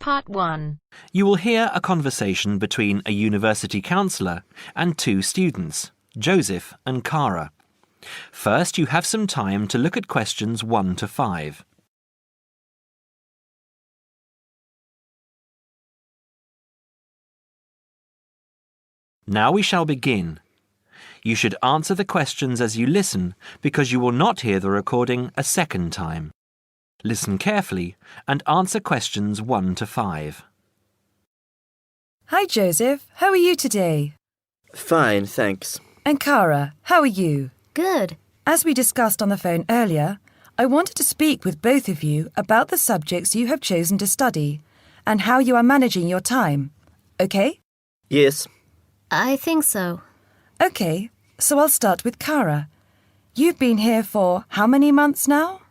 Part 1. You will hear a conversation between a university counsellor and two students, Joseph and Cara. First, you have some time to look at questions 1 to 5. Now we shall begin. You should answer the questions as you listen because you will not hear the recording a second time. Listen carefully and answer questions 1 to 5. Hi, Joseph. How are you today? Fine, thanks. And Cara, how are you? Good. As we discussed on the phone earlier, I wanted to speak with both of you about the subjects you have chosen to study and how you are managing your time. Okay? Yes. I think so. Okay, so I'll start with Cara. You've been here for how many months now?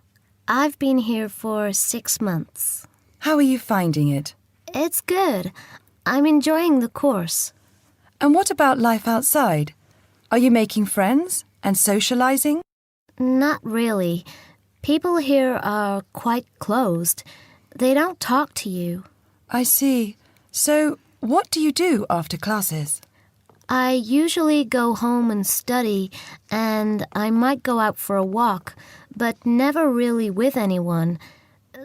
I've been here for 6 months. How are you finding it? It's good. I'm enjoying the course. And what about life outside? Are you making friends and socializing? Not really. People here are quite closed. They don't talk to you. I see. So, what do you do after classes? I usually go home and study, and I might go out for a walk, but never really with anyone.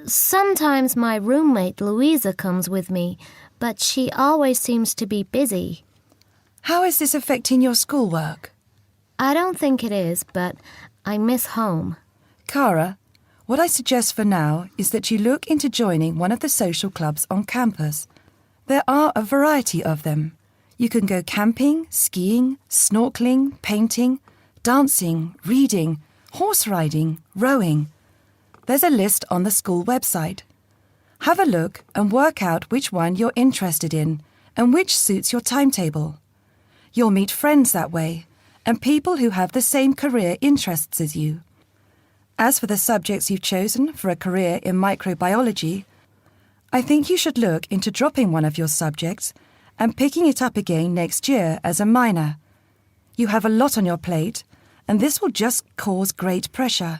Sometimes my roommate Louisa comes with me, but she always seems to be busy. How is this affecting your schoolwork? I don't think it is, but I miss home. Cara, what I suggest for now is that you look into joining one of the social clubs on campus. There are a variety of them. You can go camping, skiing, snorkeling, painting, dancing, reading, horse riding, rowing. There's a list on the school website. Have a look and work out which one you're interested in and which suits your timetable. You'll meet friends that way and people who have the same career interests as you. As for the subjects you've chosen for a career in microbiology, I think you should look into dropping one of your subjects and picking it up again next year as a minor. You have a lot on your plate, and this will just cause great pressure.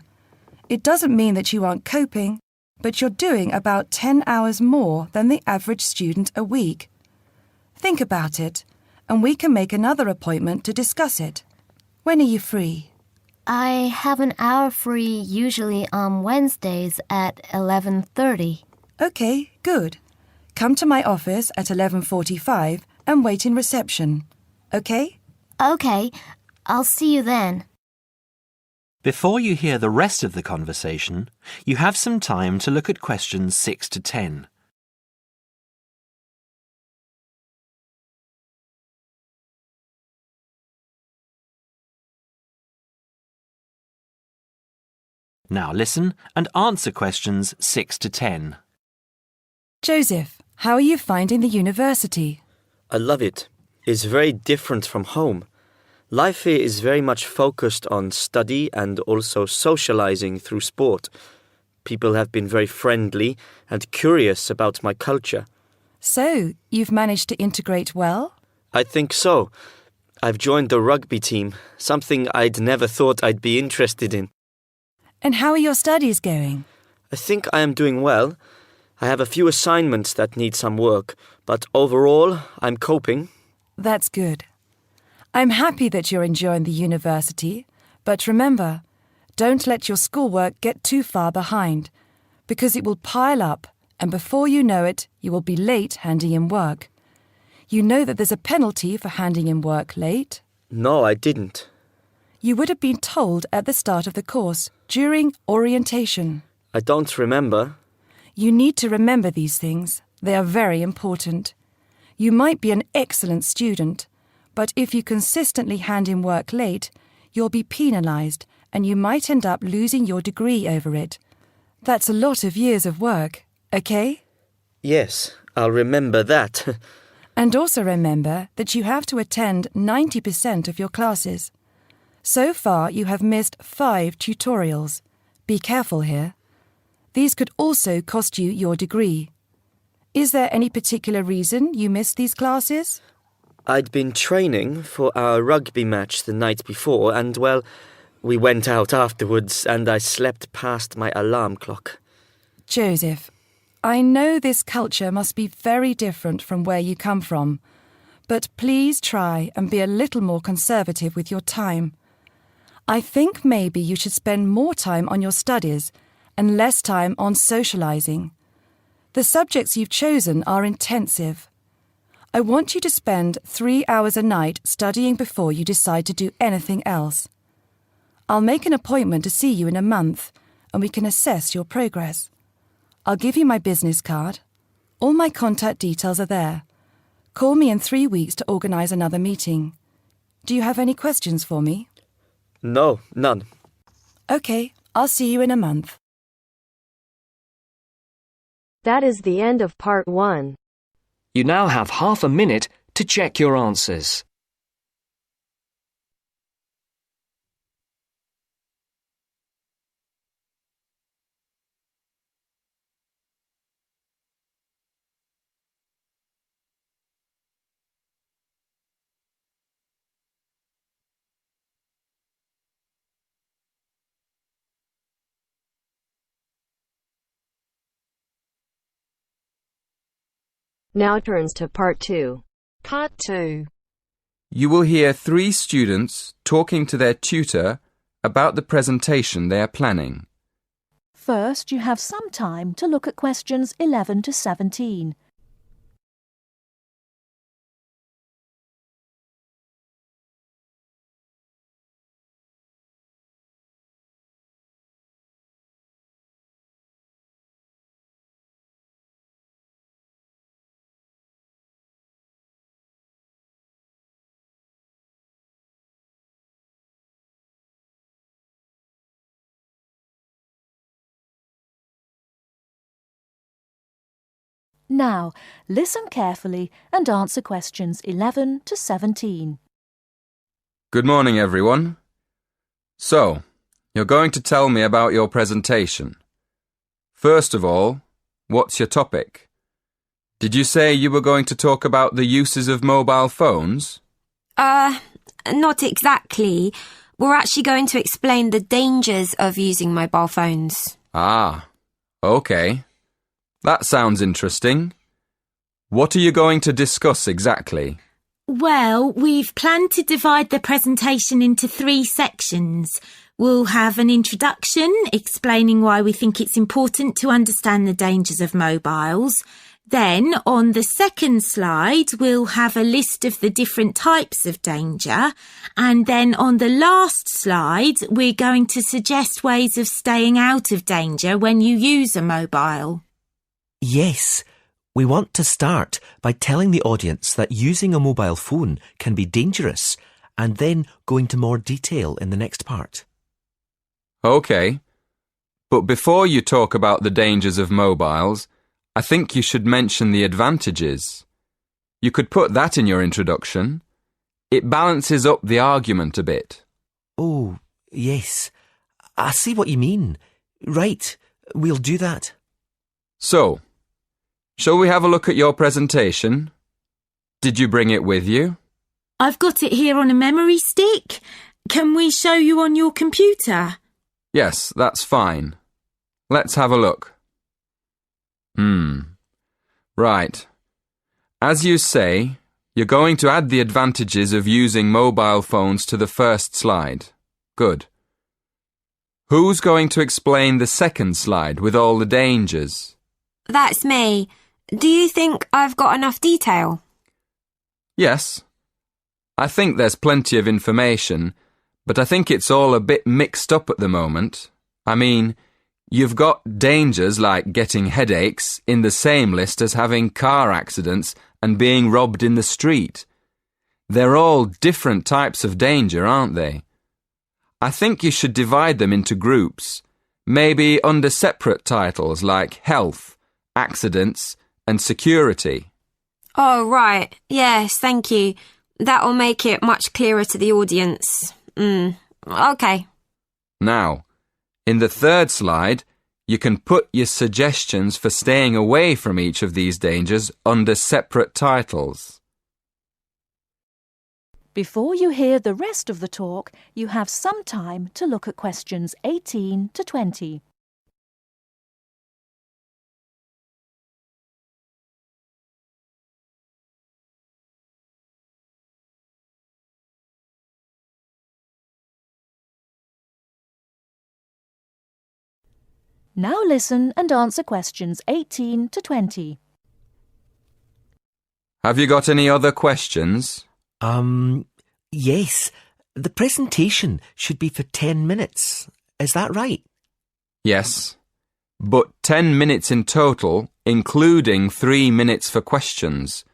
It doesn't mean that you aren't coping, but you're doing about 10 hours more than the average student a week. Think about it, and we can make another appointment to discuss it. When are you free? I have an hour free usually on Wednesdays at 11:30. Okay, good. Come to my office at 11:45 and wait in reception. Okay? Okay, I'll see you then. Before you hear the rest of the conversation, you have some time to look at questions 6 to 10. Now listen and answer questions 6 to 10. Joseph, how are you finding the university? I love it. It's very different from home. Life here is very much focused on study and also socializing through sport. People have been very friendly and curious about my culture. So, you've managed to integrate well? I think so. I've joined the rugby team, something I'd never thought I'd be interested in. And how are your studies going? I think I am doing well. I have a few assignments that need some work, but overall, I'm coping. That's good. I'm happy that you're enjoying the university, but remember, don't let your schoolwork get too far behind, because it will pile up, and before you know it, you will be late handing in work. You know that there's a penalty for handing in work late? No, I didn't. You would have been told at the start of the course, during orientation. I don't remember. You need to remember these things. They are very important. You might be an excellent student, but if you consistently hand in work late, you'll be penalized and you might end up losing your degree over it. That's a lot of years of work, okay? Yes, I'll remember that. And also remember that you have to attend 90% of your classes. So far, you have missed 5 tutorials. Be careful here. These could also cost you your degree. Is there any particular reason you missed these classes? I'd been training for our rugby match the night before and, well, we went out afterwards and I slept past my alarm clock. Joseph, I know this culture must be very different from where you come from, but please try and be a little more conservative with your time. I think maybe you should spend more time on your studies and less time on socialising. The subjects you've chosen are intensive. I want you to spend 3 hours a night studying before you decide to do anything else. I'll make an appointment to see you in a month, and we can assess your progress. I'll give you my business card. All my contact details are there. Call me in 3 weeks to organise another meeting. Do you have any questions for me? No, none. OK, I'll see you in a month. That is the end of part 1. You now have half a minute to check your answers. Now turns to part 2. Part 2. You will hear 3 students talking to their tutor about the presentation they are planning. First, you have some time to look at questions 11 to 17. Now, listen carefully and answer questions 11 to 17. Good morning, everyone. So, you're going to tell me about your presentation. First of all, what's your topic? Did you say you were going to talk about the uses of mobile phones? Not exactly. We're actually going to explain the dangers of using mobile phones. Ah, okay. That sounds interesting. What are you going to discuss exactly? Well, we've planned to divide the presentation into 3 sections. We'll have an introduction explaining why we think it's important to understand the dangers of mobiles. Then, on the second slide, we'll have a list of the different types of danger. And then on the last slide, we're going to suggest ways of staying out of danger when you use a mobile. Yes, we want to start by telling the audience that using a mobile phone can be dangerous and then go into more detail in the next part. Okay, but before you talk about the dangers of mobiles, I think you should mention the advantages. You could put that in your introduction. It balances up the argument a bit. Oh, yes. I see what you mean. Right, we'll do that. So, shall we have a look at your presentation? Did you bring it with you? I've got it here on a memory stick. Can we show you on your computer? Yes, that's fine. Let's have a look. Right. As you say, you're going to add the advantages of using mobile phones to the first slide. Good. Who's going to explain the second slide with all the dangers? That's me. Do you think I've got enough detail? Yes. I think there's plenty of information, but I think it's all a bit mixed up at the moment. I mean, you've got dangers like getting headaches in the same list as having car accidents and being robbed in the street. They're all different types of danger, aren't they? I think you should divide them into groups, maybe under separate titles like health, accidents, and security. Oh, right. Yes, thank you. That'll make it much clearer to the audience. Okay. Now, in the third slide, you can put your suggestions for staying away from each of these dangers under separate titles. Before you hear the rest of the talk, you have some time to look at questions 18 to 20. Now listen and answer questions 18 to 20. Have you got any other questions? Yes. The presentation should be for 10 minutes. Is that right? Yes. But 10 minutes in total, including 3 minutes for questions.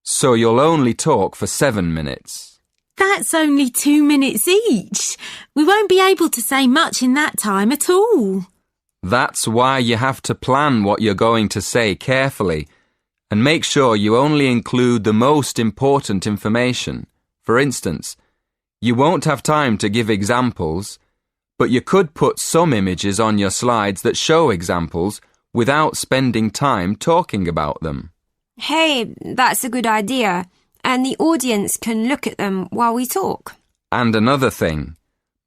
So you'll only talk for 7 minutes. That's only 2 minutes each. We won't be able to say much in that time at all. That's why you have to plan what you're going to say carefully and make sure you only include the most important information. For instance, you won't have time to give examples, but you could put some images on your slides that show examples without spending time talking about them. Hey, that's a good idea. And the audience can look at them while we talk. And another thing,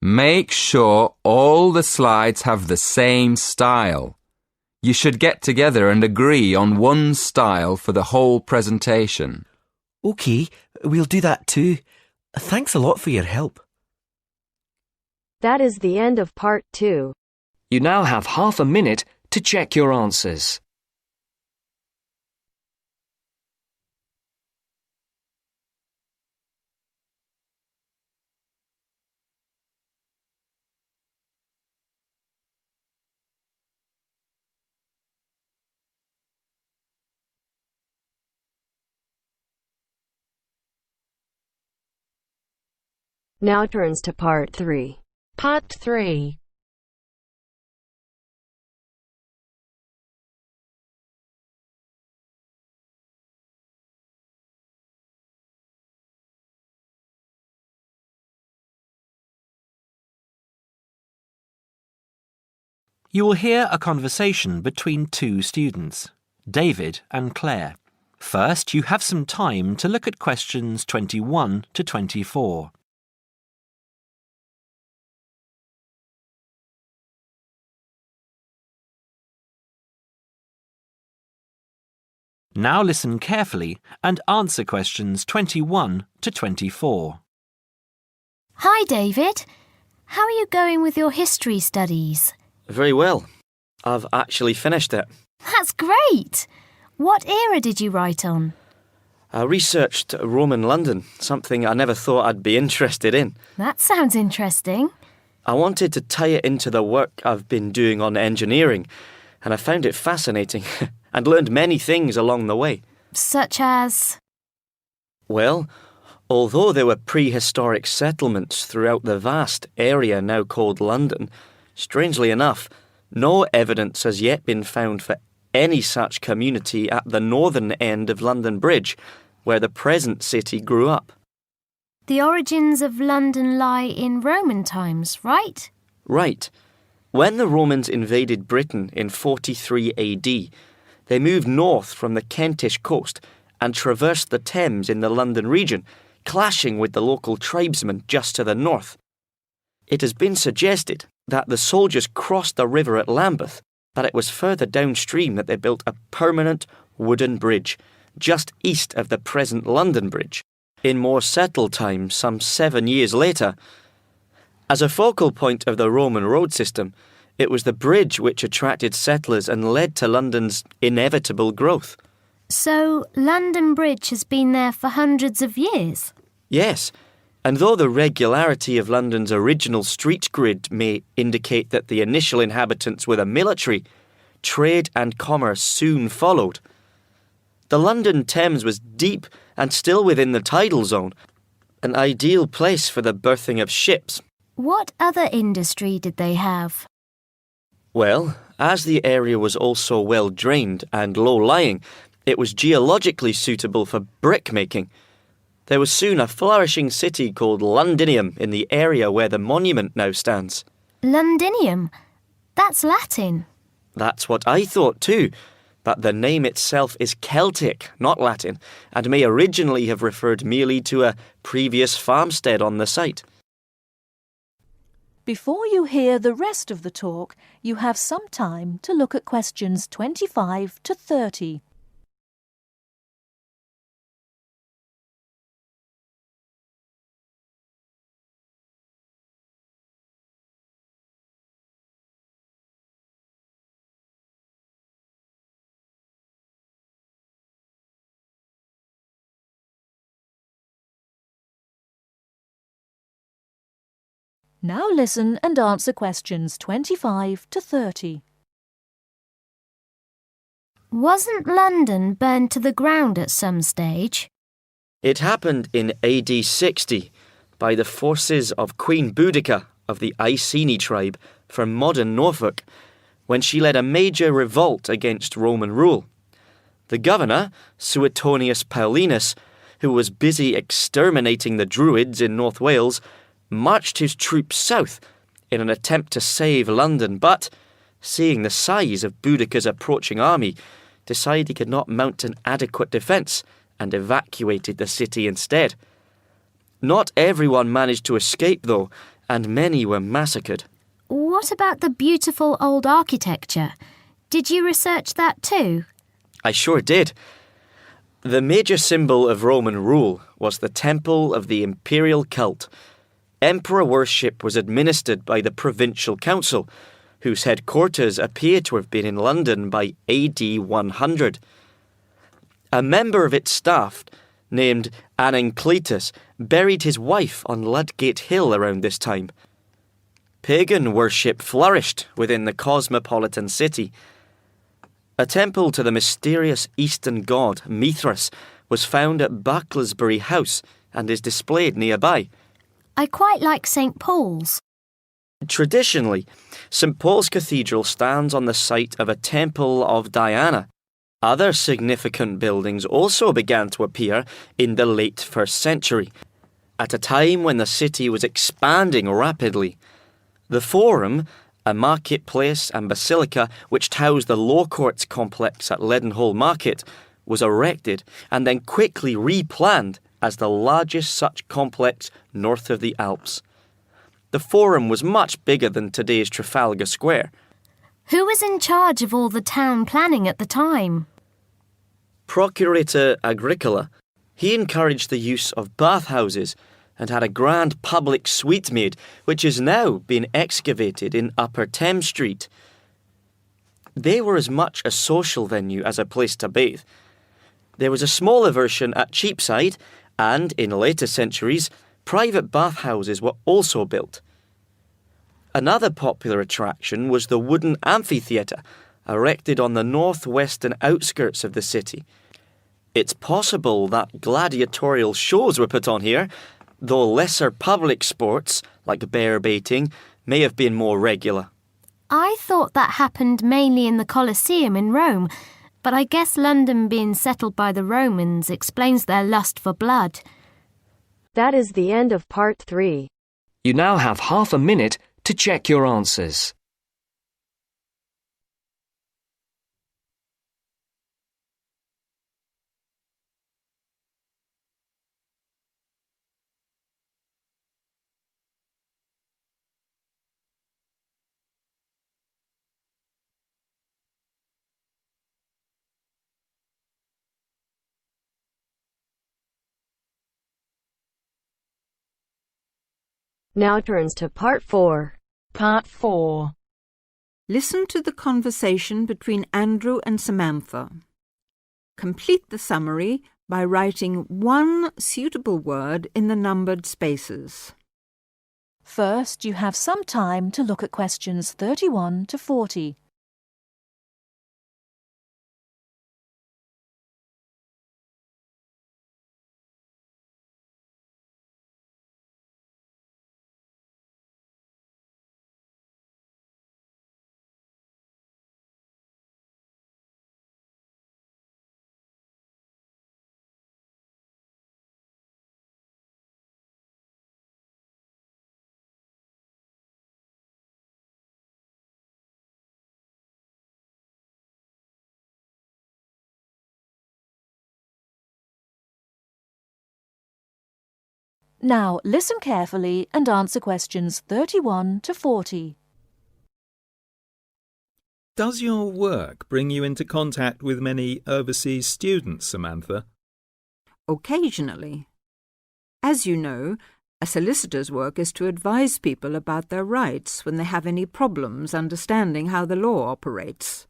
make sure all the slides have the same style. You should get together and agree on one style for the whole presentation. OK, we'll do that too. Thanks a lot for your help. That is the end of part 2. You now have half a minute to check your answers. Now turns to part 3. Part 3. You will hear a conversation between two students, David and Claire. First, you have some time to look at questions 21 to 24. Now listen carefully and answer questions 21 to 24. Hi, David. How are you going with your history studies? Very well. I've actually finished it. That's great! What era did you write on? I researched Roman London, something I never thought I'd be interested in. That sounds interesting. I wanted to tie it into the work I've been doing on engineering, and I found it fascinating and learned many things along the way. Such as? Well, although there were prehistoric settlements throughout the vast area now called London, strangely enough, no evidence has yet been found for any such community at the northern end of London Bridge, where the present city grew up. The origins of London lie in Roman times, right? Right. When the Romans invaded Britain in 43 AD, they moved north from the Kentish coast and traversed the Thames in the London region, clashing with the local tribesmen just to the north. It has been suggested that the soldiers crossed the river at Lambeth, but it was further downstream that they built a permanent wooden bridge, just east of the present London Bridge, in more settled times some 7 years later. As a focal point of the Roman road system, it was the bridge which attracted settlers and led to London's inevitable growth. So, London Bridge has been there for hundreds of years? Yes, and though the regularity of London's original street grid may indicate that the initial inhabitants were the military, trade and commerce soon followed. The London Thames was deep and still within the tidal zone, an ideal place for the berthing of ships. What other industry did they have? Well, as the area was also well drained and low-lying, it was geologically suitable for brick-making. There was soon a flourishing city called Londinium in the area where the monument now stands. Londinium? That's Latin. That's what I thought too, but the name itself is Celtic, not Latin, and may originally have referred merely to a previous farmstead on the site. Before you hear the rest of the talk, you have some time to look at questions 25 to 30. Now listen and answer questions 25 to 30. Wasn't London burned to the ground at some stage? It happened in AD 60 by the forces of Queen Boudica of the Iceni tribe from modern Norfolk, when she led a major revolt against Roman rule. The governor, Suetonius Paulinus, who was busy exterminating the Druids in North Wales, marched his troops south in an attempt to save London, but, seeing the size of Boudica's approaching army, decided he could not mount an adequate defence and evacuated the city instead. Not everyone managed to escape, though, and many were massacred. What about the beautiful old architecture? Did you research that too? I sure did. The major symbol of Roman rule was the temple of the imperial cult. Emperor worship was administered by the provincial council, whose headquarters appear to have been in London by AD 100. A member of its staff, named Anancletus, buried his wife on Ludgate Hill around this time. Pagan worship flourished within the cosmopolitan city. A temple to the mysterious Eastern god Mithras was found at Bucklersbury House and is displayed nearby. I quite like St. Paul's. Traditionally, St. Paul's Cathedral stands on the site of a temple of Diana. Other significant buildings also began to appear in the late 1st century, at a time when the city was expanding rapidly. The Forum, a marketplace and basilica which housed the Law Courts complex at Leadenhall Market, was erected and then quickly replanned as the largest such complex north of the Alps. The Forum was much bigger than today's Trafalgar Square. Who was in charge of all the town planning at the time? Procurator Agricola. He encouraged the use of bathhouses and had a grand public suite made, which is now being excavated in Upper Thames Street. They were as much a social venue as a place to bathe. There was a smaller version at Cheapside, and in later centuries, private bathhouses were also built. Another popular attraction was the wooden amphitheatre, erected on the northwestern outskirts of the city. It's possible that gladiatorial shows were put on here, though lesser public sports, like bear baiting, may have been more regular. I thought that happened mainly in the Colosseum in Rome, but I guess London being settled by the Romans explains their lust for blood. That is the end of part 3. You now have half a minute to check your answers. Now turns to part 4. Part 4. Listen to the conversation between Andrew and Samantha. Complete the summary by writing one suitable word in the numbered spaces. First, you have some time to look at questions 31 to 40. Now listen carefully and answer questions 31 to 40. Does your work bring you into contact with many overseas students, Samantha? Occasionally. As you know, a solicitor's work is to advise people about their rights when they have any problems understanding how the law operates.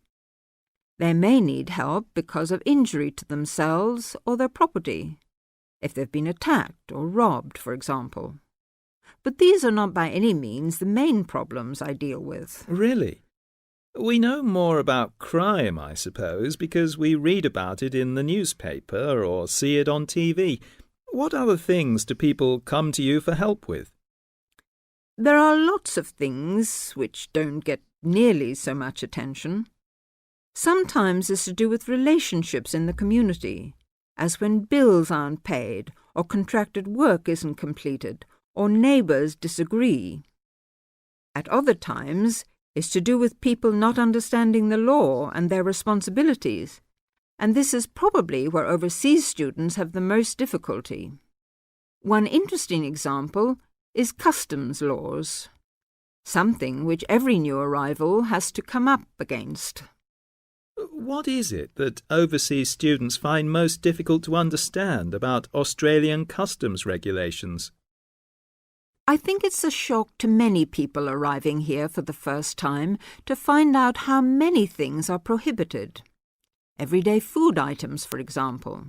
They may need help because of injury to themselves or their property, if they've been attacked or robbed, for example. But these are not by any means the main problems I deal with. Really? We know more about crime, I suppose, because we read about it in the newspaper or see it on TV. What other things do people come to you for help with? There are lots of things which don't get nearly so much attention. Sometimes it's to do with relationships in the community, as when bills aren't paid, or contracted work isn't completed, or neighbours disagree. At other times, it's to do with people not understanding the law and their responsibilities, and this is probably where overseas students have the most difficulty. One interesting example is customs laws, something which every new arrival has to come up against. What is it that overseas students find most difficult to understand about Australian customs regulations? I think it's a shock to many people arriving here for the first time to find out how many things are prohibited. Everyday food items, for example.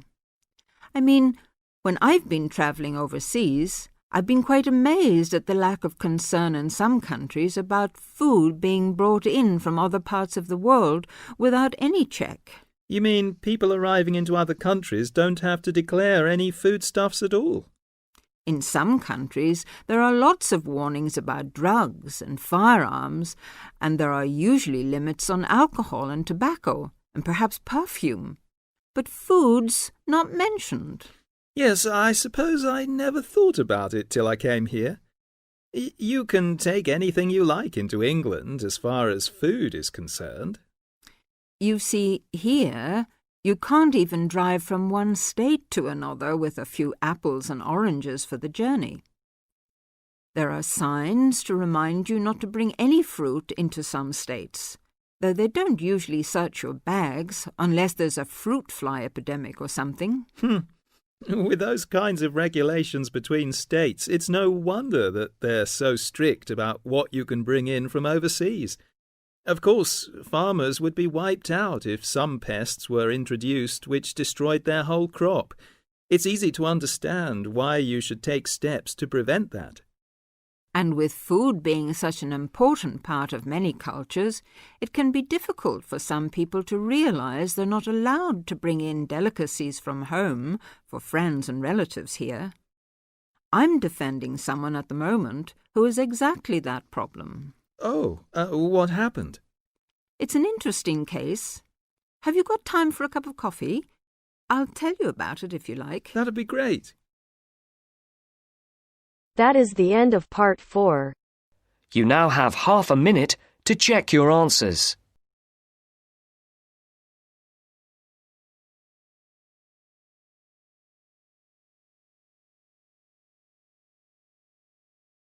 I mean, when I've been travelling overseas, I've been quite amazed at the lack of concern in some countries about food being brought in from other parts of the world without any check. You mean people arriving into other countries don't have to declare any foodstuffs at all? In some countries, there are lots of warnings about drugs and firearms, and there are usually limits on alcohol and tobacco, and perhaps perfume. But food's not mentioned. Yes, I suppose I never thought about it till I came here. You can take anything you like into England as far as food is concerned. You see, here, you can't even drive from one state to another with a few apples and oranges for the journey. There are signs to remind you not to bring any fruit into some states, though they don't usually search your bags unless there's a fruit fly epidemic or something. With those kinds of regulations between states, it's no wonder that they're so strict about what you can bring in from overseas. Of course, farmers would be wiped out if some pests were introduced which destroyed their whole crop. It's easy to understand why you should take steps to prevent that. And with food being such an important part of many cultures, it can be difficult for some people to realise they're not allowed to bring in delicacies from home for friends and relatives here. I'm defending someone at the moment who has exactly that problem. Oh, what happened? It's an interesting case. Have you got time for a cup of coffee? I'll tell you about it if you like. That'd be great. That is the end of part 4. You now have half a minute to check your answers.